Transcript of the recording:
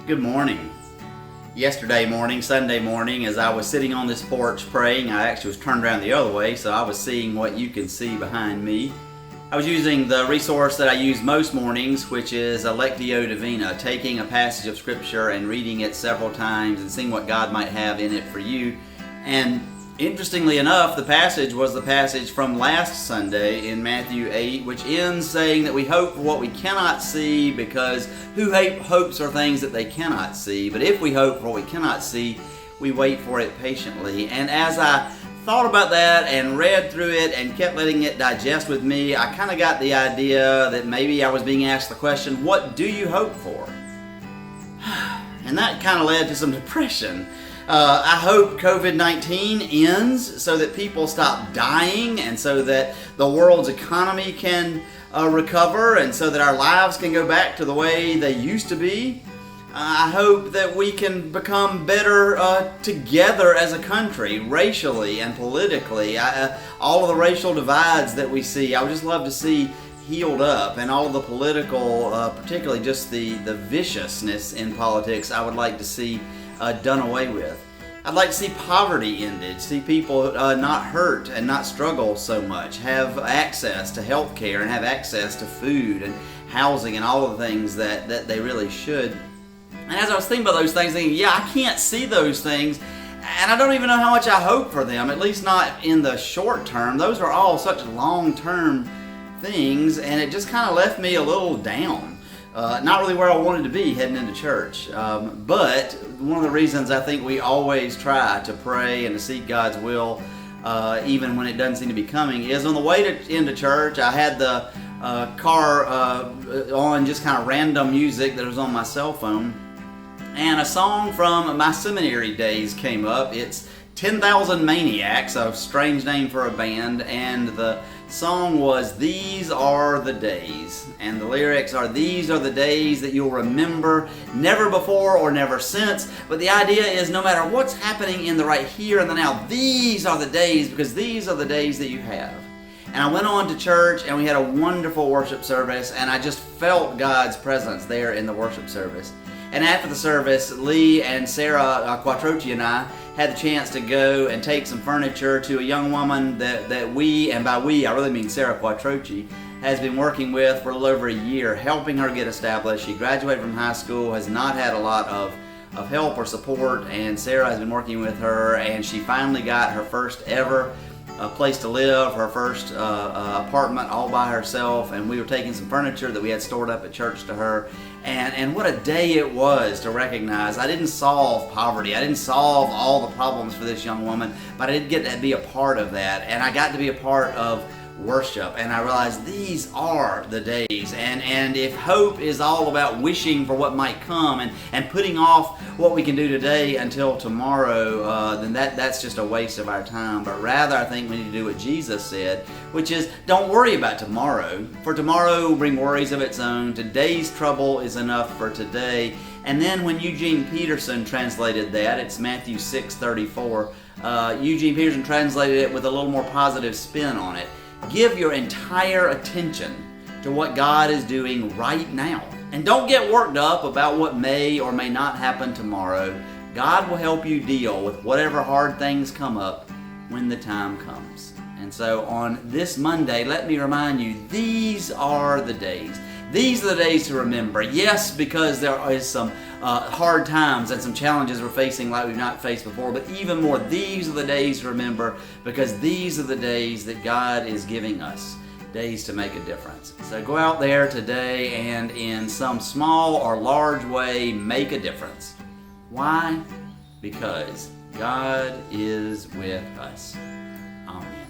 Good morning. Yesterday morning, Sunday morning, as I was sitting on this porch praying, I actually was turned around the other way, so I was seeing what you can see behind me. I was using the resource that I use most mornings, which is Lectio Divina, taking a passage of Scripture and reading it several times and seeing what God might have in it for you. And interestingly enough, the passage was the passage from last Sunday in Matthew 8, which ends saying that we hope for what we cannot see, because who hopes for things that they cannot see? But if we hope for what we cannot see, we wait for it patiently. And as I thought about that and read through it and kept letting it digest with me, I kind of got the idea that maybe I was being asked the question, what do you hope for? And that kind of led to some depression. I hope COVID-19 ends so that people stop dying and so that the world's economy can recover and so that our lives can go back to the way they used to be. I hope that we can become better together as a country, racially and politically. All of the racial divides that we see, I would just love to see healed up, and all of the political, particularly just the viciousness in politics, I would like to see done away with. I'd like to see poverty ended, see people not hurt and not struggle so much, have access to health care and have access to food and housing and all of the things that they really should. And as I was thinking about those things, thinking, I can't see those things, and I don't even know how much I hope for them, at least not in the short term. Those are all such long-term things, and it just kind of left me a little down. Not really where I wanted to be heading into church. But one of the reasons I think we always try to pray and to seek God's will, even when it doesn't seem to be coming, is on the way into church, I had the car on just kind of random music that was on my cell phone. And a song from my seminary days came up. It's 10,000 Maniacs, a strange name for a band, and the song was These Are the Days. And the lyrics are, these are the days that you'll remember, never before or never since. But the idea is no matter what's happening in the right here and the now, these are the days, because these are the days that you have. And I went on to church and we had a wonderful worship service, and I just felt God's presence there in the worship service. And after the service, Lee and Sarah Quattrochi and I had the chance to go and take some furniture to a young woman that we, and by we I really mean Sarah Quattrochi, has been working with for a little over a year, helping her get established. She graduated from high school, has not had a lot of help or support, and Sarah has been working with her, and she finally got her first ever place to live, her first apartment all by herself, and we were taking some furniture that we had stored up at church to her. And what a day it was to recognize I didn't solve poverty, I didn't solve all the problems for this young woman, but I did get to be a part of that, and I got to be a part of worship, and I realized these are the days. And if hope is all about wishing for what might come and putting off what we can do today until tomorrow, then that's just a waste of our time. But rather, I think we need to do what Jesus said, which is don't worry about tomorrow, for tomorrow will bring worries of its own. Today's trouble is enough for today. And then when Eugene Peterson translated that, it's Matthew 6:34, Eugene Peterson translated it with a little more positive spin on it. Give your entire attention to what God is doing right now. And don't get worked up about what may or may not happen tomorrow. God will help you deal with whatever hard things come up when the time comes. And so on this Monday, let me remind you, these are the days. These are the days to remember. Yes, because there is some hard times and some challenges we're facing like we've not faced before, but even more, these are the days to remember, because these are the days that God is giving us, days to make a difference. So go out there today and in some small or large way, make a difference. Why? Because God is with us. Amen.